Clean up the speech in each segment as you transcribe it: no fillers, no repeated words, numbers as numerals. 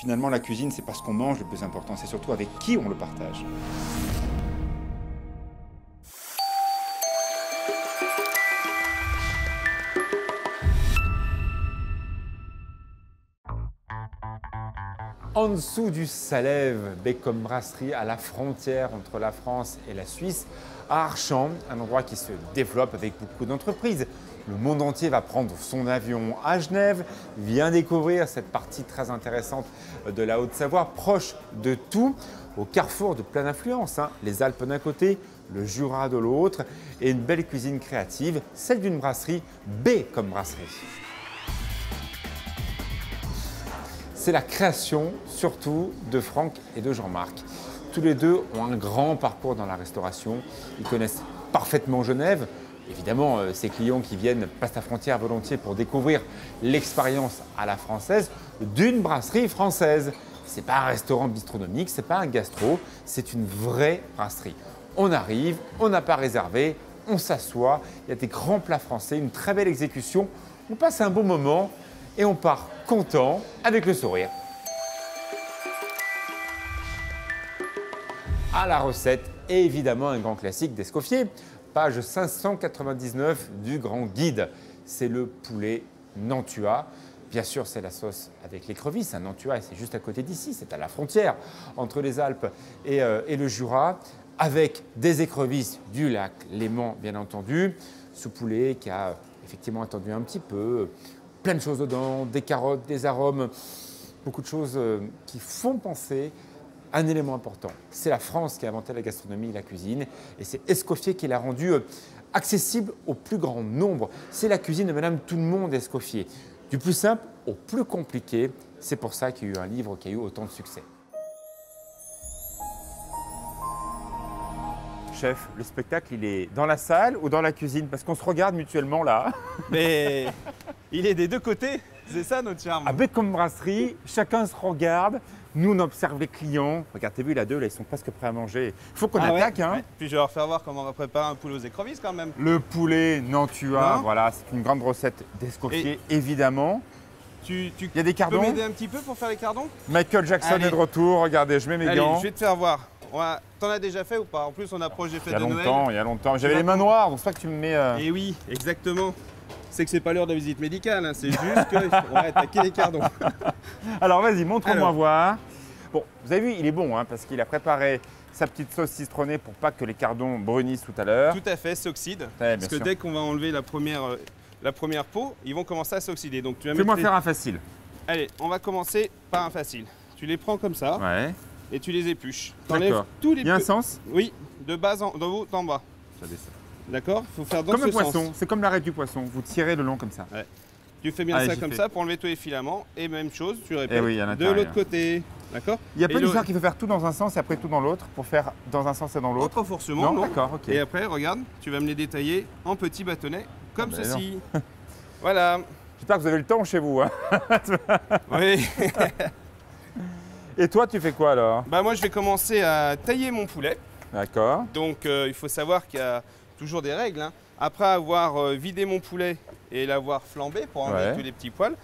Finalement, la cuisine, c'est pas ce qu'on mange le plus important, c'est surtout avec qui on le partage. En dessous du Salève, Beckum Brasserie à la frontière entre la France et la Suisse, à Archamps, un endroit qui se développe avec beaucoup d'entreprises. Le monde entier va prendre son avion à Genève, vient découvrir cette partie très intéressante de la Haute-Savoie, proche de tout, au carrefour de pleine influence, les Alpes d'un côté, le Jura de l'autre, et une belle cuisine créative, celle d'une brasserie, Beckum Brasserie. C'est la création surtout de Franck et de Jean-Marc. Tous les deux ont un grand parcours dans la restauration. Ils connaissent parfaitement Genève. Évidemment, ces clients qui viennent passent la frontière volontiers pour découvrir l'expérience à la française d'une brasserie française. Ce n'est pas un restaurant bistronomique, ce n'est pas un gastro, c'est une vraie brasserie. On arrive, on n'a pas réservé, on s'assoit, il y a des grands plats français, une très belle exécution. On passe un bon moment et on part content avec le sourire. À la recette, évidemment un grand classique d'Escoffier, page 599 du grand guide. C'est le poulet Nantua. Bien sûr, c'est la sauce avec l'écrevisse. Un Nantua, c'est juste à côté d'ici, c'est à la frontière entre les Alpes et le Jura, avec des écrevisses du lac Léman, bien entendu. Ce poulet qui a effectivement attendu un petit peu, plein de choses dedans, des carottes, des arômes, beaucoup de choses qui font penser à un élément important. C'est la France qui a inventé la gastronomie et la cuisine, et c'est Escoffier qui l'a rendu accessible au plus grand nombre. C'est la cuisine de Madame Tout-le-Monde Escoffier. Du plus simple au plus compliqué, c'est pour ça qu'il y a eu un livre qui a eu autant de succès. Chef, le spectacle, il est dans la salle ou dans la cuisine? Parce qu'on se regarde mutuellement là. Mais il est des deux côtés, c'est ça notre charme. À Beckum Brasserie, chacun se regarde. Nous, on observe les clients. Regarde, t'as vu, là, deux, là, ils sont presque prêts à manger. Il faut qu'on attaque. Ouais, hein. ouais. Puis je vais leur faire voir comment on va préparer un poulet aux écrevisses quand même. Le poulet Nantua, Non. voilà, c'est une grande recette d'Escoffier, évidemment. Il y a des cardons. Tu peux m'aider un petit peu pour faire les cardons? Michael Jackson Allez. est de retour. Regardez, je mets mes Allez, gants. je vais te faire voir. T'en as déjà fait ou pas? En plus, on approche des fêtes de Noël. Il y a longtemps. J'avais vas les mains noires, donc c'est pas que tu me mets… Et oui, exactement. C'est que c'est pas l'heure de la visite médicale, hein. C'est juste qu'il faut attaquer les cardons. Alors vas-y, montre-moi Alors. voir. Bon, vous avez vu, il est bon, hein, parce qu'il a préparé sa petite sauce citronnée pour pas que les cardons brunissent tout à l'heure. Tout à fait, s'oxyde. Ouais, Parce que dès qu'on va enlever la première peau, ils vont commencer à s'oxyder. Donc tu vas Fais-moi mettre faire un facile. Allez, on va commencer par un facile. Tu les prends comme ça Ouais. et tu les épluches. T'enlèves D'accord. tous les Il y a un sens? Oui, de bas en haut en bas. Ça descend. D'accord? Il faut faire dans Comme ce un poisson, sens. c'est comme l'arête du poisson. Vous tirez le long comme ça. Tu fais bien Allez, ça j'y comme fais. ça pour enlever tous les filaments. Et même chose, tu répètes Eh oui, à de l'intérieur. l'autre côté. D'accord? Il n'y a pas Et d'histoire qu'il faut faire tout dans un sens et après tout dans l'autre pour faire dans un sens et dans Oh, l'autre. pas forcément, non. D'accord, ok. Et après, regarde, tu vas me les détailler en petits bâtonnets, comme Ah ben ceci. Voilà. J'espère que vous avez le temps chez vous. Hein. Oui. Et toi, tu fais quoi alors? Bah moi, je vais commencer à tailler mon poulet. D'accord. Donc, il faut savoir qu'il y a toujours des règles, hein. Après avoir vidé mon poulet et l'avoir flambé pour enlever Ouais. tous les petits poils,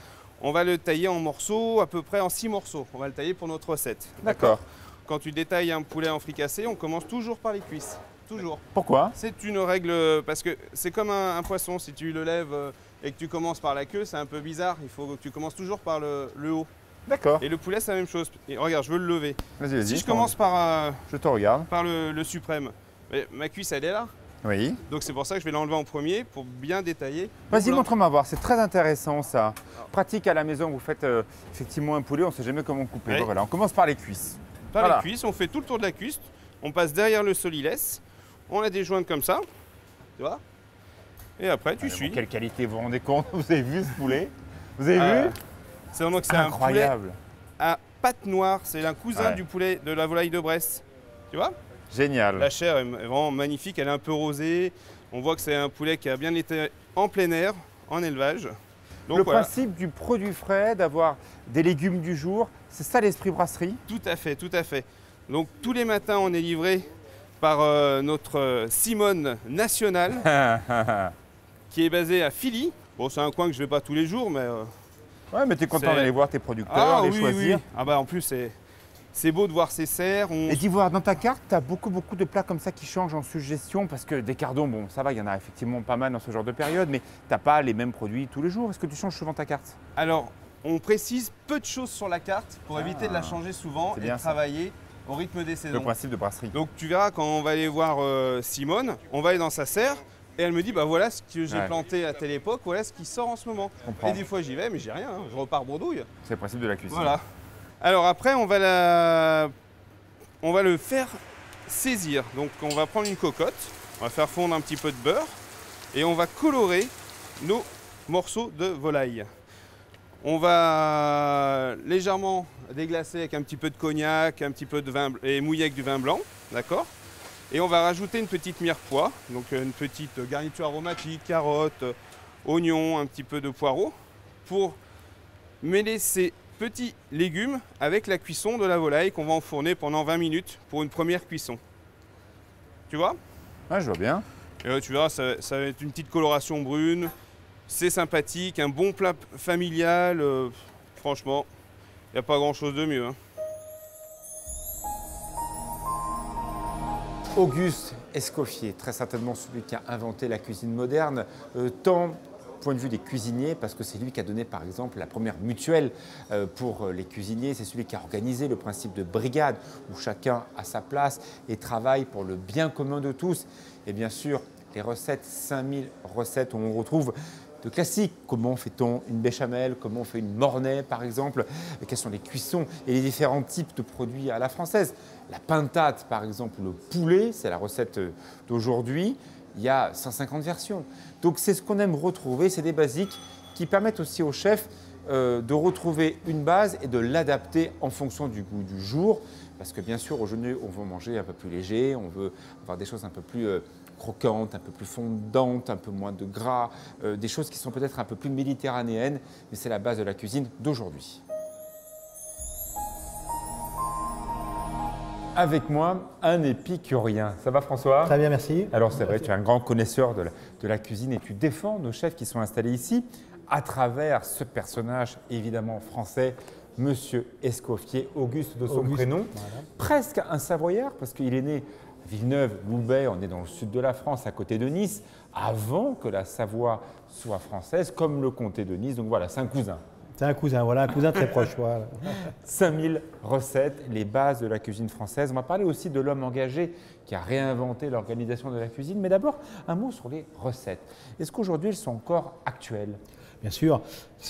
on va le tailler en morceaux, à peu près en 6 morceaux. On va le tailler pour notre recette. D'accord. Quand tu détailles un poulet en fricassé, on commence toujours par les cuisses. Toujours. Pourquoi? C'est une règle, parce que c'est comme un poisson. Si tu le lèves et que tu commences par la queue, c'est un peu bizarre. Il faut que tu commences toujours par le haut. D'accord. Et le poulet, c'est la même chose. Et regarde, je veux le lever. Vas-y, vas-y. Si je commence par Je te regarde. le suprême, mais ma cuisse, elle est là. Oui. Donc c'est pour ça que je vais l'enlever en premier pour bien détailler. Vas-y, Voilà. montre-moi voir. C'est très intéressant ça. Pratique à la maison. Vous faites effectivement un poulet. On ne sait jamais comment couper. Ouais. Bon, voilà. On commence par les cuisses. Par Voilà. les cuisses, on fait tout le tour de la cuisse. On passe derrière le solilès. On la déjointe comme ça. Tu vois? Et après, tu Allez, suis. bon, quelle qualité, vous vous rendez compte? Vous avez vu ce poulet? Vous avez vu? C'est vraiment que c'est un poulet Incroyable. à pâte noire. C'est un cousin Ouais. du poulet de la volaille de Bresse. Tu vois? Génial. La chair est vraiment magnifique. Elle est un peu rosée. On voit que c'est un poulet qui a bien été en plein air, en élevage. Donc Le voilà. principe du produit frais, d'avoir des légumes du jour, c'est ça l'esprit brasserie? Tout à fait, tout à fait. Donc tous les matins, on est livré par notre Simone nationale qui est basée à Philly. Bon, c'est un coin que je ne vais pas tous les jours, mais Ouais, mais tu es content d'aller voir tes producteurs, les choisir. Oui. Ah bah en plus, c'est beau de voir ces serres. Et d'Ivoire, dans ta carte, tu as beaucoup de plats comme ça qui changent en suggestion parce que des cardons, bon, ça va, il y en a effectivement pas mal dans ce genre de période, mais tu n'as pas les mêmes produits tous les jours. Est-ce que tu changes souvent ta carte? Alors, on précise peu de choses sur la carte pour éviter de la changer souvent et de travailler au rythme des saisons. Le principe de brasserie. Donc tu verras quand on va aller voir Simone, on va aller dans sa serre et elle me dit bah voilà ce que j'ai planté à telle époque, voilà ce qui sort en ce moment. Et des fois j'y vais mais j'ai rien, je repars bredouille. C'est le principe de la cuisine. Voilà. Alors après on va le faire saisir. Donc on va prendre une cocotte, on va faire fondre un petit peu de beurre et on va colorer nos morceaux de volaille. On va légèrement déglacer avec un petit peu de cognac, un petit peu de vin et mouiller avec du vin blanc, d'accord? Et on va rajouter une petite mirepoix, donc une petite garniture aromatique, carottes, oignons, un petit peu de poireaux, pour mêler ces petits légumes avec la cuisson de la volaille qu'on va enfourner pendant 20 minutes pour une première cuisson. Tu vois? Ouais, je vois bien. Et là, tu verras, ça va être une petite coloration brune. C'est sympathique, un bon plat familial. Franchement, il n'y a pas grand-chose de mieux. Hein. Auguste Escoffier, très certainement celui qui a inventé la cuisine moderne, tant du point de vue des cuisiniers, parce que c'est lui qui a donné par exemple la première mutuelle pour les cuisiniers, c'est celui qui a organisé le principe de brigade, où chacun a sa place et travaille pour le bien commun de tous. Et bien sûr, les recettes, 5000 recettes où on retrouve de classiques. Comment fait-on une béchamel? Comment on fait une mornay, par exemple? Quelles sont les cuissons et les différents types de produits à la française? La pintade, par exemple, le poulet, c'est la recette d'aujourd'hui. Il y a 150 versions. Donc, c'est ce qu'on aime retrouver. C'est des basiques qui permettent aussi au chef de retrouver une base et de l'adapter en fonction du goût du jour. Parce que, bien sûr, au déjeuner, on veut manger un peu plus léger, on veut avoir des choses un peu plus croquantes, un peu plus fondantes, un peu moins de gras, des choses qui sont peut-être un peu plus méditerranéennes, mais c'est la base de la cuisine d'aujourd'hui. Avec moi, un épicurien. Ça va François? Très bien, merci. Alors c'est vrai, tu es un grand connaisseur de la cuisine et tu défends nos chefs qui sont installés ici à travers ce personnage évidemment français, Monsieur Escoffier, Auguste de son prénom. Voilà. Presque un Savoyard parce qu'il est né à Villeneuve-Loubet, on est dans le sud de la France, à côté de Nice, avant que la Savoie soit française, comme le comté de Nice. Donc voilà, c'est un cousin. C'est un cousin, voilà, un cousin très proche. Voilà. 5000 recettes, les bases de la cuisine française. On va parler aussi de l'homme engagé qui a réinventé l'organisation de la cuisine. Mais d'abord, un mot sur les recettes. Est-ce qu'aujourd'hui, elles sont encore actuelles? Bien sûr,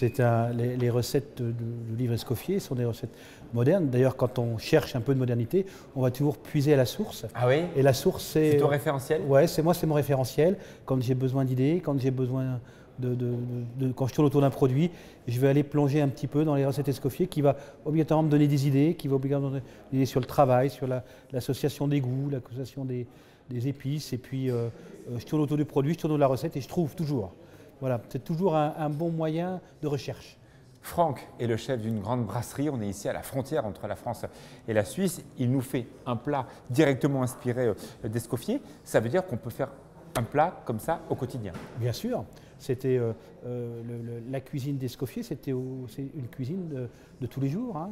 les recettes du livre Escoffier sont des recettes modernes. D'ailleurs, quand on cherche un peu de modernité, on va toujours puiser à la source. Ah oui? Et la source, c'est… C'est ton référentiel? Oui, c'est mon référentiel. Quand j'ai besoin d'idées, quand j'ai besoin… quand je tourne autour d'un produit, je vais aller plonger un petit peu dans les recettes Escoffier qui va obligatoirement me donner des idées, qui va obligatoirement me donner des idées sur le travail, sur l'association des goûts, l'association des épices. Et puis, je tourne autour du produit, je tourne autour de la recette et je trouve toujours. Voilà, c'est toujours un bon moyen de recherche. Franck est le chef d'une grande brasserie. On est ici à la frontière entre la France et la Suisse. Il nous fait un plat directement inspiré d'Escoffier. Ça veut dire qu'on peut faire un plat comme ça au quotidien? Bien sûr. C'était la cuisine d'Escoffier, c'est une cuisine de tous les jours. Hein.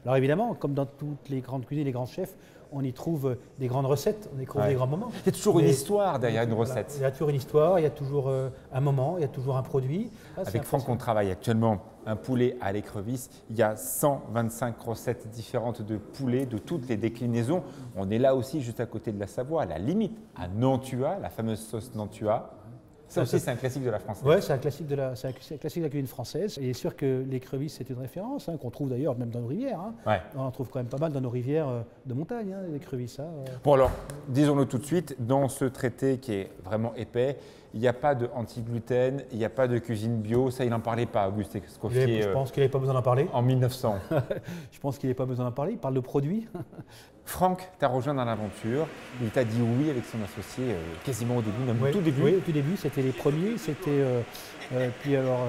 Alors évidemment, comme dans toutes les grandes cuisines, les grands chefs, on y trouve des grandes recettes, on y trouve des grands moments. Il y a toujours une histoire derrière une recette. Voilà, il y a toujours une histoire, il y a toujours un moment, il y a toujours un produit. Avec Franck, on travaille actuellement un poulet à l'écrevisse. Il y a 125 recettes différentes de poulet, de toutes les déclinaisons. On est là aussi juste à côté de la Savoie, à la limite, à Nantua, la fameuse sauce Nantua. Ça aussi, c'est un classique de la française. Oui, c'est un classique de la cuisine française. Et il est sûr que l'écrevisse, c'est une référence, hein, qu'on trouve d'ailleurs même dans nos rivières. Hein. Ouais. On en trouve quand même pas mal dans nos rivières de montagne, hein, l'écrevisse. Hein. Bon alors, disons-le tout de suite, dans ce traité qui est vraiment épais, il n'y a pas de anti-gluten, il n'y a pas de cuisine bio. Ça, il n'en parlait pas, Auguste Escoffier. Je pense qu'il n'avait pas besoin d'en parler. En 1900. Je pense qu'il n'avait pas besoin d'en parler. Il parle de produits. Franck t'a rejoint dans l'aventure. Il t'a dit oui avec son associé quasiment au début, même au tout début. Oui, au tout début, c'était les premiers. C'était puis alors,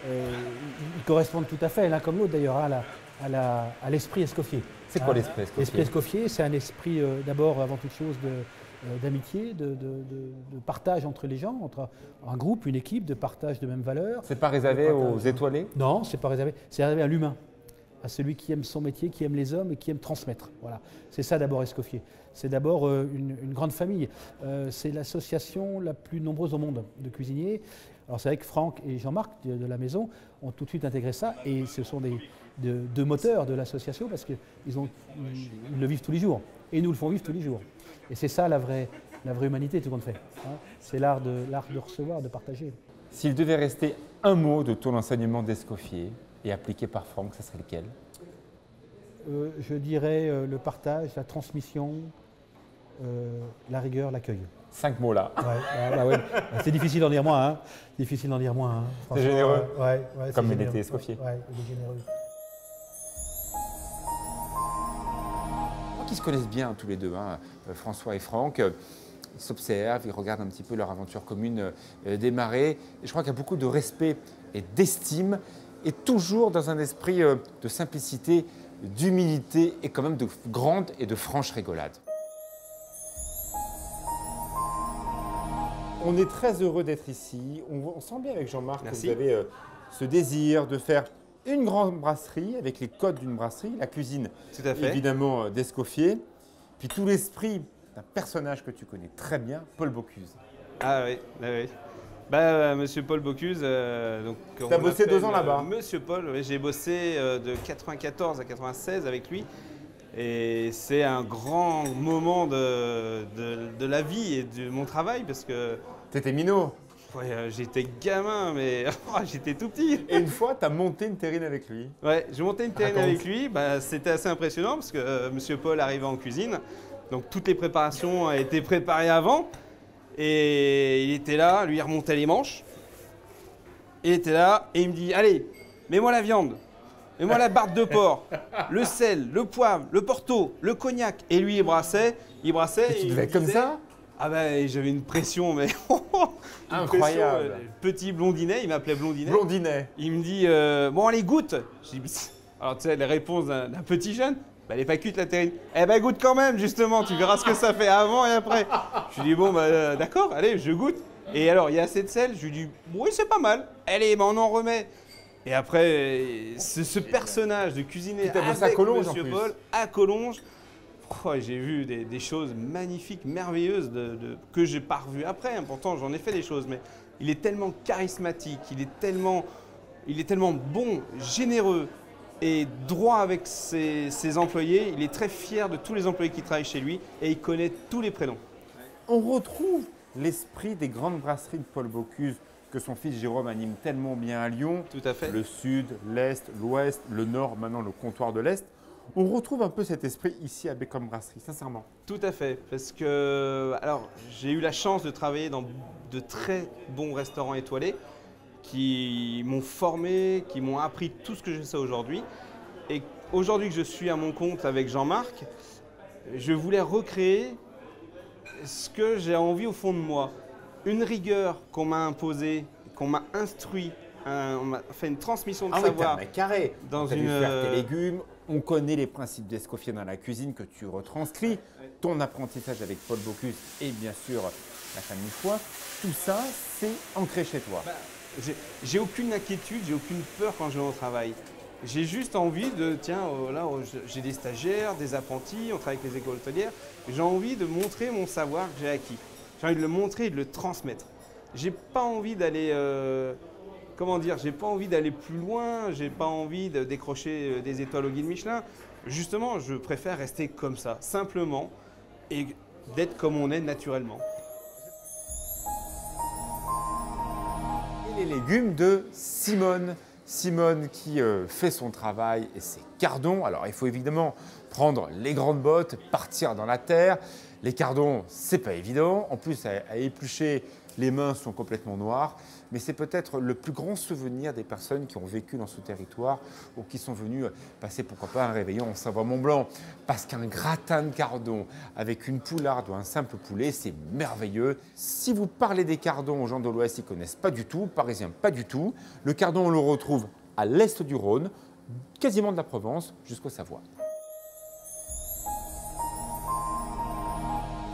ils correspondent tout à fait l'un comme l'autre d'ailleurs à l'esprit Escoffier. C'est quoi l'esprit Escoffier? L'esprit Escoffier, c'est un esprit d'abord, avant toute chose, d'amitié, de partage entre les gens, entre un groupe, une équipe, de partage de mêmes valeurs. C'est pas réservé aux étoilés? Non, c'est pas réservé. C'est réservé à l'humain, à celui qui aime son métier, qui aime les hommes et qui aime transmettre. Voilà. C'est ça d'abord Escoffier. C'est d'abord une grande famille. C'est l'association la plus nombreuse au monde de cuisiniers. Alors c'est vrai que Franck et Jean-Marc de la maison ont tout de suite intégré ça et ce sont deux moteurs de l'association parce qu'ils le vivent tous les jours et nous le font vivre tous les jours. Et c'est ça la vraie humanité, tout compte fait. Hein. C'est l'art de recevoir, de partager. S'il devait rester un mot de ton enseignement d'Escoffier et appliqué par Franck, ça serait lequel? Je dirais le partage, la transmission, la rigueur, l'accueil. 5 mots là. Ouais. C'est difficile d'en dire moins. Hein. Difficile d'en dire moins. Hein. C'est généreux. Ouais, comme c'est il généreux. était Escoffier. Ouais, il est généreux. Ils se connaissent bien tous les deux, hein, François et Franck. Ils s'observent, ils regardent un petit peu leur aventure commune démarrer. Et je crois qu'il y a beaucoup de respect et d'estime, et toujours dans un esprit de simplicité, d'humilité et quand même de grande et de franche rigolade. On est très heureux d'être ici. On sent bien avec Jean-Marc que vous avez ce désir de faire une grande brasserie avec les codes d'une brasserie, la cuisine Tout à fait. évidemment d'Escoffier, puis tout l'esprit d'un personnage que tu connais très bien, Paul Bocuse. Ah oui. Monsieur Paul Bocuse. Tu as bossé 2 ans là-bas. Monsieur Paul, oui, j'ai bossé de 94 à 96 avec lui. Et c'est un grand moment de la vie et de mon travail parce que. T'étais minot. Ouais, j'étais gamin, mais j'étais tout petit. Et une fois, tu as monté une terrine avec lui. Ouais, j'ai monté une terrine avec lui. C'était assez impressionnant parce que Monsieur Paul arrivait en cuisine. Donc toutes les préparations étaient préparées avant. Et il était là, lui il remontait les manches. Il était là et il me dit, allez, mets-moi la viande. Mets-moi la barbe de porc, le sel, le poivre, le porto, le cognac. Et lui il brassait. Et tu devais être comme ça? Ah ben j'avais une pression, mais incroyable. Pression, petit blondinet, il m'appelait blondinet. Blondinet. Il me dit bon allez goûte. Je dis, alors tu sais les réponses d'un petit jeune, elle est pas cuite la terrine. Eh ben goûte quand même justement, tu verras ce que ça fait avant et après. Je lui dis bon d'accord, allez je goûte. Et alors il y a assez de sel, je lui dis oui c'est pas mal. Allez on en remet. Et après ce personnage de cuisinier avec Monsieur Paul à Collonges. Oh, j'ai vu des choses magnifiques, merveilleuses que j'ai pas revues après. Pourtant, j'en ai fait des choses, mais il est tellement charismatique, il est tellement bon, généreux et droit avec ses employés. Il est très fier de tous les employés qui travaillent chez lui et il connaît tous les prénoms. On retrouve l'esprit des grandes brasseries de Paul Bocuse que son fils Jérôme anime tellement bien à Lyon. Tout à fait. Le sud, l'est, l'ouest, le nord, maintenant le comptoir de l'est. On retrouve un peu cet esprit ici à Bécom Brasserie, sincèrement. Tout à fait, parce que alors j'ai eu la chance de travailler dans de très bons restaurants étoilés qui m'ont formé, qui m'ont appris tout ce que je sais aujourd'hui. Et aujourd'hui que je suis à mon compte avec Jean-Marc, je voulais recréer ce que j'ai envie au fond de moi. Une rigueur qu'on m'a imposée, qu'on m'a instruit, on m'a fait une transmission de savoir. Oui, carré. Dans une faire tes légumes. On connaît les principes d'Escoffier dans la cuisine que tu retranscris, ton apprentissage avec Paul Bocuse et bien sûr la famille Foix. Tout ça, c'est ancré chez toi. J'ai aucune inquiétude, j'ai aucune peur quand je vais au travail. J'ai juste envie de, tiens, là j'ai des stagiaires, des apprentis, on travaille avec les écoles hôtelières. J'ai envie de montrer mon savoir que j'ai acquis. J'ai envie de le montrer et de le transmettre. J'ai pas envie d'aller... j'ai pas envie d'aller plus loin, j'ai pas envie de décrocher des étoiles au guide Michelin. Justement, je préfère rester comme ça, simplement, et d'être comme on est naturellement. Et les légumes de Simone. Simone qui fait son travail et ses cardons. Alors il faut évidemment prendre les grandes bottes, partir dans la terre. Les cardons, c'est pas évident. En plus, à éplucher, les mains sont complètement noires. Mais c'est peut-être le plus grand souvenir des personnes qui ont vécu dans ce territoire ou qui sont venues passer, pourquoi pas, un réveillon en Savoie-Mont-Blanc. Parce qu'un gratin de cardon avec une poularde ou un simple poulet, c'est merveilleux. Si vous parlez des cardons aux gens de l'Ouest, ils ne connaissent pas du tout, Parisiens pas du tout. Le cardon, on le retrouve à l'est du Rhône, quasiment de la Provence jusqu'au Savoie.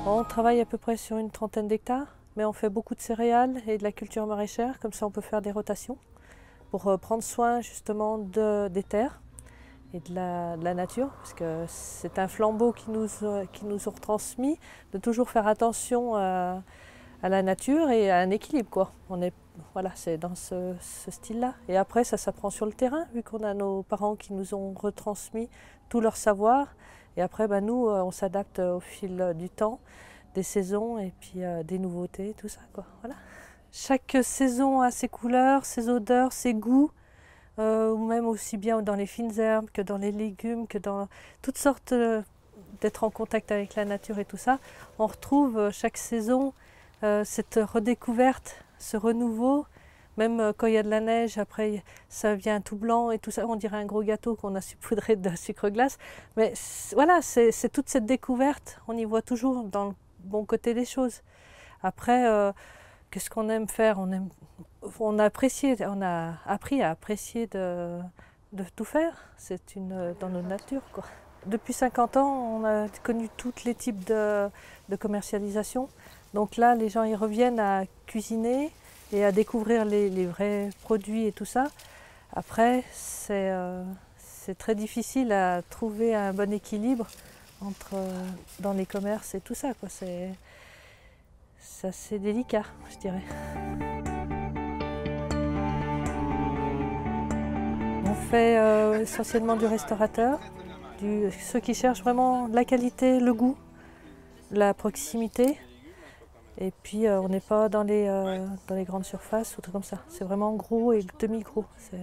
On travaille à peu près sur une trentaine d'hectares, mais on fait beaucoup de céréales et de la culture maraîchère, comme ça on peut faire des rotations pour prendre soin justement des terres et de la nature, parce que c'est un flambeau qui nous ont transmis, de toujours faire attention à la nature et à un équilibre, quoi. Voilà, c'est dans ce style-là. Et après, ça s'apprend sur le terrain, vu qu'on a nos parents qui nous ont retransmis tout leur savoir. Et après, nous, on s'adapte au fil du temps, des saisons et puis des nouveautés, tout ça, quoi. Voilà. Chaque saison a ses couleurs, ses odeurs, ses goûts, ou même aussi bien dans les fines herbes que dans les légumes, que dans toutes sortes d'être en contact avec la nature et tout ça. On retrouve chaque saison cette redécouverte, ce renouveau. Même quand il y a de la neige, après ça vient tout blanc et tout ça, on dirait un gros gâteau qu'on a saupoudré de sucre glace. Mais voilà, c'est toute cette découverte, on y voit toujours dans le bon côté des choses. Après, qu'est-ce qu'on aime faire? On a appris à apprécier de tout faire, c'est dans notre nature, quoi. Depuis 50 ans, on a connu tous les types de commercialisation. Donc là, les gens y reviennent à cuisiner et à découvrir les vrais produits et tout ça. Après, c'est très difficile à trouver un bon équilibre dans les commerces et tout ça, quoi. C'est assez délicat, je dirais. On fait essentiellement du restaurateur, ceux qui cherchent vraiment la qualité, le goût, la proximité. Et puis on n'est pas dans les grandes surfaces ou tout comme ça. C'est vraiment gros et demi-gros. C'est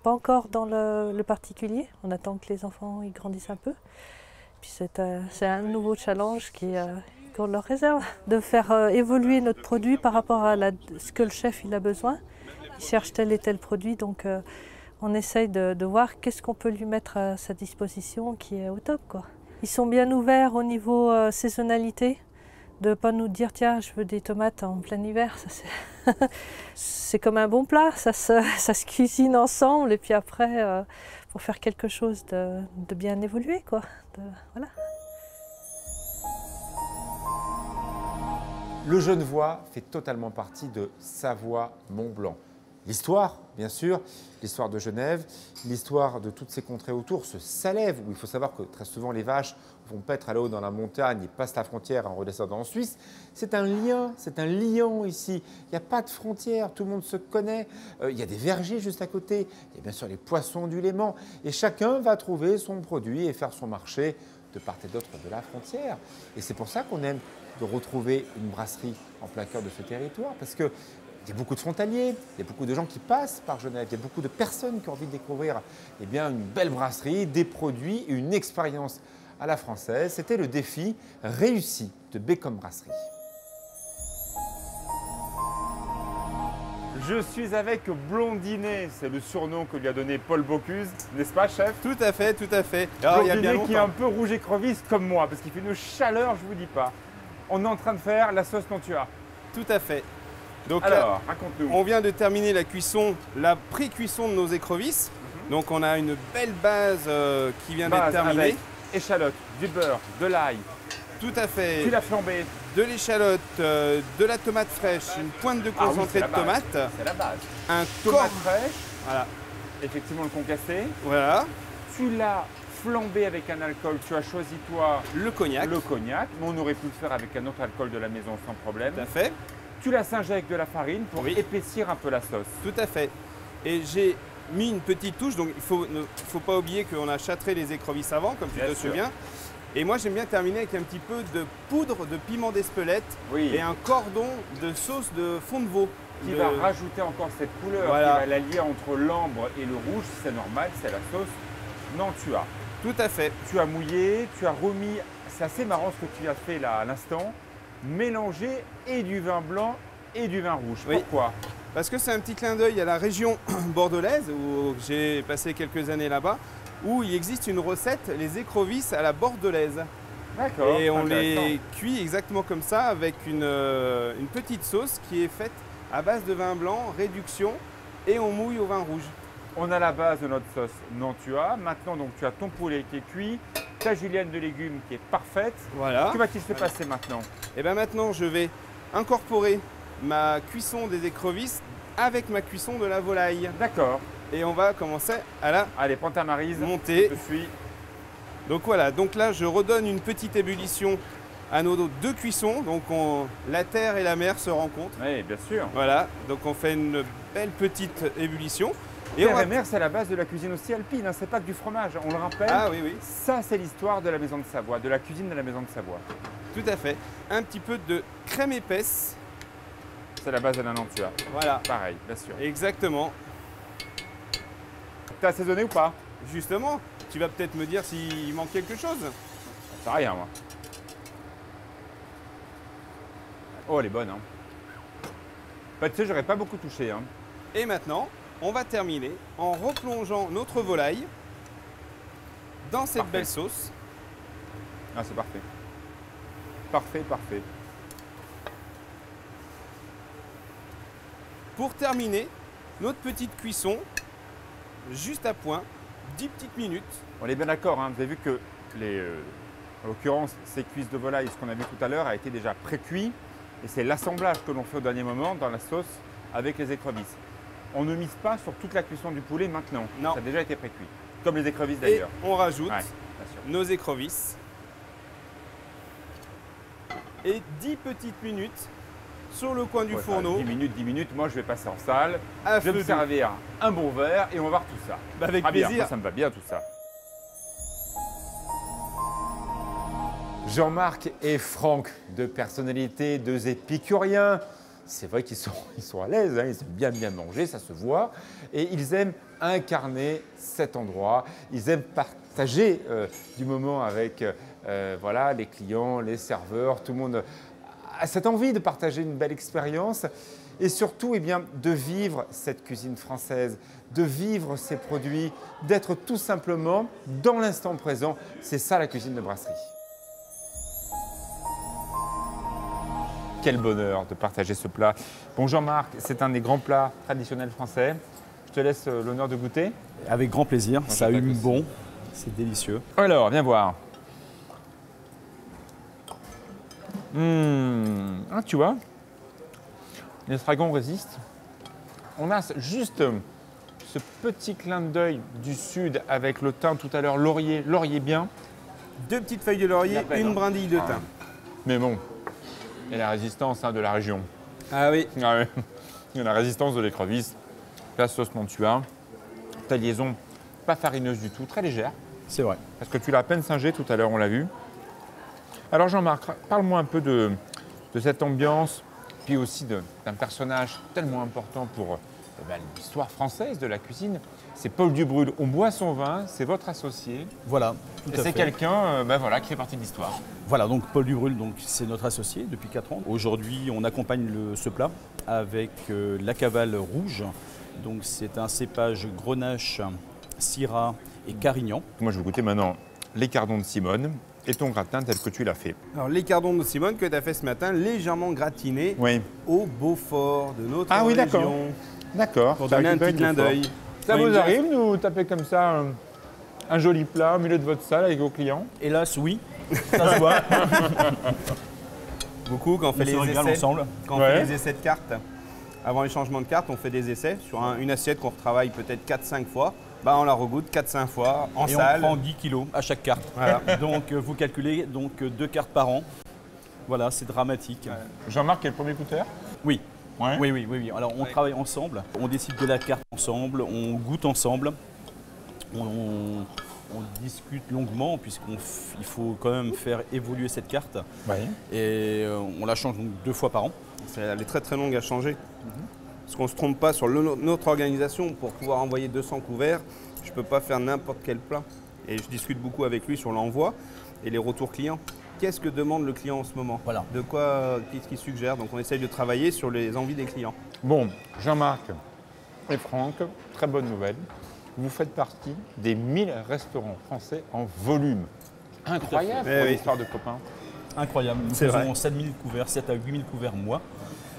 pas encore dans le particulier. On attend que les enfants ils grandissent un peu. Puis c'est un nouveau challenge qu'on leur réserve, de faire évoluer notre produit par rapport à ce que le chef il a besoin. Il cherche tel et tel produit, donc on essaye de voir qu'est-ce qu'on peut lui mettre à sa disposition qui est au top, quoi. Ils sont bien ouverts au niveau saisonnalité. De ne pas nous dire, tiens, je veux des tomates en plein hiver. C'est comme un bon plat, ça se cuisine ensemble et puis après, pour faire quelque chose de bien évolué, quoi. Voilà. Le Genevois fait totalement partie de Savoie-Mont-Blanc. L'histoire, bien sûr, l'histoire de Genève, l'histoire de toutes ces contrées autour, ce Salève, où il faut savoir que très souvent les vaches vont paître à l'eau dans la montagne et passent la frontière en redescendant en Suisse. C'est un lien, c'est un liant ici. Il n'y a pas de frontière, tout le monde se connaît. Il y a des vergers juste à côté, il y a bien sûr les poissons du Léman. Et chacun va trouver son produit et faire son marché de part et d'autre de la frontière. Et c'est pour ça qu'on aime de retrouver une brasserie en plein cœur de ce territoire, parce que il y a beaucoup de frontaliers, il y a beaucoup de gens qui passent par Genève, il y a beaucoup de personnes qui ont envie de découvrir une belle brasserie, des produits, une expérience à la française. C'était le défi réussi de Bécom Brasserie. Je suis avec Blondinet, c'est le surnom que lui a donné Paul Bocuse, n'est-ce pas, chef? Tout à fait, tout à fait. Alors, Blondinet qui est un peu rouge écrevisse comme moi, parce qu'il fait une chaleur, je ne vous dis pas. On est en train de faire la sauce Nantua. Tout à fait. Donc alors, raconte-nous. On vient de terminer la cuisson, la pré-cuisson de nos écrevisses. Donc on a une belle base qui vient d'être terminée. Avec échalote, du beurre, de l'ail. Tout à fait. Puis la flambée. De l'échalote, de la tomate fraîche, une pointe de concentré de tomate. C'est la base. Un tomate fraîche. Voilà. Effectivement le concassé. Voilà. Tu l'as flambé avec un alcool. Tu as choisi toi le cognac. Le cognac. Mais on aurait pu le faire avec un autre alcool de la maison sans problème. Tout à fait. Tu l'as singé avec de la farine pour épaissir un peu la sauce. Tout à fait. Et j'ai mis une petite touche, donc il ne faut pas oublier qu'on a châtré les écrevisses avant, comme tu te souviens. Et moi j'aime bien terminer avec un petit peu de poudre de piment d'Espelette et un cordon de sauce de fond de veau. Qui va rajouter encore cette couleur, qui va l'allier entre l'ambre et le rouge, c'est normal, c'est la sauce Nantua. Tout à fait. Tu as mouillé, tu as remis, c'est assez marrant ce que tu as fait là à l'instant, mélanger et du vin blanc et du vin rouge. Pourquoi? Parce que c'est un petit clin d'œil à la région bordelaise, où j'ai passé quelques années là-bas, où il existe une recette, les écrevisses à la bordelaise. D'accord. Et on les cuit exactement comme ça, avec une petite sauce qui est faite à base de vin blanc, réduction, et on mouille au vin rouge. On a la base de notre sauce Nantua. Maintenant, donc, tu as ton poulet qui est cuit. ta julienne de légumes qui est parfaite. Voilà. Que va-t-il se passer maintenant? Et bien maintenant, je vais incorporer ma cuisson des écrevisses avec ma cuisson de la volaille. D'accord. Et on va commencer à la Allez, prends ta maryse. monter. Je suis. Donc voilà, donc là, je redonne une petite ébullition à nos deux cuissons. Donc la terre et la mer se rencontrent. Oui, bien sûr. Voilà, donc on fait une belle petite ébullition. Et Terre on va... et mer, c'est la base de la cuisine aussi alpine, hein. C'est pas que du fromage, on le rappelle. Ah oui, oui, Ça, c'est l'histoire de la maison de Savoie, de la cuisine de la maison de Savoie. tout à fait. Un petit peu de crème épaisse. C'est la base de la Nantua. Voilà, Pareil, bien sûr. exactement. T'as assaisonné ou pas? Justement, tu vas peut-être me dire s'il manque quelque chose. Ça rien, moi. Oh, elle est bonne, hein. Bah, tu sais, j'aurais pas beaucoup touché, hein. Et maintenant, on va terminer en replongeant notre volaille dans cette Parfait. belle sauce. Ah, c'est parfait. Parfait, parfait. Pour terminer notre petite cuisson, juste à point, 10 petites minutes. On est bien d'accord, hein. Vous avez vu que en l'occurrence, ces cuisses de volaille, ce qu'on a vu tout à l'heure, a été déjà pré-cuit. Et c'est l'assemblage que l'on fait au dernier moment dans la sauce avec les écrevisses. On ne mise pas sur toute la cuisson du poulet maintenant. Non. Ça a déjà été pré-cuit. Comme les écrevisses Et d'ailleurs. on rajoute Ouais, bien sûr. nos écrevisses. Et 10 petites minutes sur le coin du Ouais, fourneau 10 minutes, moi je vais passer en salle. à Je vais feu me doux. servir un bon verre et on va voir tout ça. Bah, avec Ah bien, plaisir. moi, ça me va bien tout ça. Jean-Marc et Franck, deux personnalités, deux épicuriens. C'est vrai qu'ils sont à l'aise, hein, ils aiment bien manger, ça se voit. Et ils aiment incarner cet endroit. Ils aiment partager du moment avec voilà, les clients, les serveurs. Tout le monde a cette envie de partager une belle expérience. Et surtout, eh bien, de vivre cette cuisine française, de vivre ces produits, d'être tout simplement dans l'instant présent. C'est ça la cuisine de brasserie. Quel bonheur de partager ce plat. Bon Jean-Marc, c'est un des grands plats traditionnels français. Je te laisse l'honneur de goûter. Avec grand plaisir, Moi, ça j'attaque hume aussi. bon, c'est délicieux. Alors, viens voir. Ah, tu vois, l'estragon résiste. On a juste ce petit clin d'œil du sud avec le thym tout à l'heure, laurier bien. 2 petites feuilles de laurier, La peine, une hein. brindille de thym. Mais bon, et la résistance de la région. Ah oui, Ah ouais. Il y a la résistance de l'écrevisse, la sauce Mantua, ta liaison pas farineuse du tout, très légère, C'est vrai. parce que tu l'as à peine singé tout à l'heure, on l'a vu. Alors Jean-Marc, parle-moi un peu de cette ambiance, puis aussi d'un personnage tellement important pour l'histoire française de la cuisine. C'est Paul Dubrul, on boit son vin, c'est votre associé, Voilà, tout et à c'est fait. quelqu'un voilà, qui fait partie de l'histoire. Voilà, donc Paul Dubrul, c'est notre associé depuis 4 ans. Aujourd'hui, on accompagne ce plat avec la cavale rouge. Donc c'est un cépage Grenache, Syrah et Carignan. Moi je vais goûter maintenant les cardons de Simone et ton gratin tel que tu l'as fait. alors les cardons de Simone que tu as fait ce matin, légèrement gratinés Oui. au Beaufort de notre Ah oui, d'accord. région. D'accord. Pour Ça donner un récupère petit clin une fois. d'œil. Ça Oui, vous une arrive de nous taper comme ça un joli plat au milieu de votre salle avec vos clients? Hélas, oui, ça se voit. Beaucoup quand on fait On se les régale essais. ensemble. Quand on Ouais. fait les essais de cartes, avant les changements de cartes, on fait des essais sur une assiette qu'on retravaille peut-être 4-5 fois. Bah, on la regoute 4-5 fois en Et salle. on prend 10 kilos à chaque carte. Voilà. Donc vous calculez donc 2 cartes par an. Voilà, c'est dramatique. Jean-Marc est le premier goûteur? Oui. Ouais. Oui. Alors on travaille ensemble, on décide de la carte ensemble, on goûte ensemble, on discute longuement puisqu'il faut quand même faire évoluer cette carte Ouais. et on la change donc 2 fois par an. Elle est très très longue à changer. Parce qu'on ne se trompe pas sur notre organisation. Pour pouvoir envoyer 200 couverts, je ne peux pas faire n'importe quel plat. Et je discute beaucoup avec lui sur l'envoi et les retours clients. Qu'est-ce que demande le client en ce moment? Voilà. De quoi, qu'est-ce qu'il suggère? Donc on essaye de travailler sur les envies des clients. Bon, Jean-Marc et Franck, très bonne nouvelle. Vous faites partie des 1000 restaurants français en volume. Incroyable fait. pour Oui. l'histoire de copains. Incroyable, nous C'est faisons vrai. 7000 couverts, 7 à 8000 couverts mois.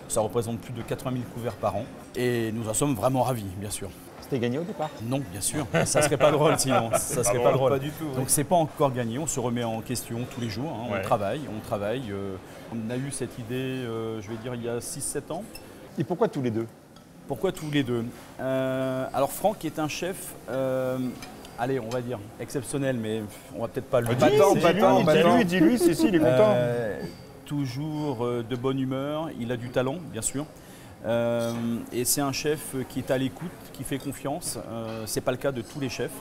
Ça représente plus de 80 000 couverts par an et nous en sommes vraiment ravis, bien sûr. c'était gagné au départ? Non, bien sûr, ça serait pas drôle sinon. Ça serait pas drôle. Pas du tout. Donc c'est pas encore gagné, on se remet en question tous les jours, hein. Ouais. On travaille. On a eu cette idée, je vais dire, il y a 6-7 ans. Et pourquoi tous les deux? Pourquoi tous les deux? Alors Franck est un chef, allez, on va dire exceptionnel, mais on va peut-être pas le Dis-lui, si, il est content. Toujours de bonne humeur, il a du talent, bien sûr. Et c'est un chef qui est à l'écoute, qui fait confiance. C'est pas le cas de tous les chefs.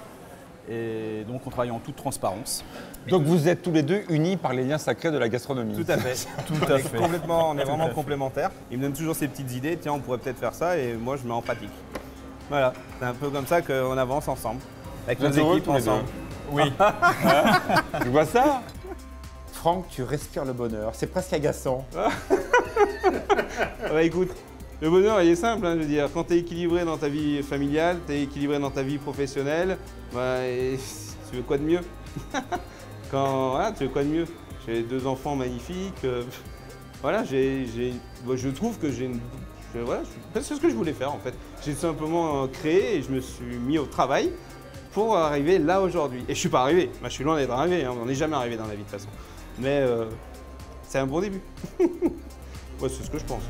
Et donc on travaille en toute transparence. Donc vous êtes tous les deux unis par les liens sacrés de la gastronomie. Tout à fait. Tout à fait. On est vraiment fait. complémentaires. Il me donne toujours ses petites idées. Tiens, on pourrait peut-être faire ça et moi je mets en pratique. Voilà, c'est un peu comme ça qu'on avance ensemble. Avec nos équipes ensemble. Oui. Tu vois ça? Franck, tu respires le bonheur. C'est presque agaçant. Bah écoute, le bonheur il est simple, hein, je veux dire, quand tu es équilibré dans ta vie familiale, tu es équilibré dans ta vie professionnelle, bah, et tu veux quoi de mieux? Voilà, tu veux quoi de mieux? J'ai 2 enfants magnifiques, voilà, je trouve que voilà, c'est ce que je voulais faire en fait. J'ai simplement créé et je me suis mis au travail pour arriver là aujourd'hui. Et je suis pas arrivé, je suis loin d'être arrivé, hein, on n'est jamais arrivé dans la vie de toute façon. Mais c'est un bon début. Ouais, c'est ce que je pense.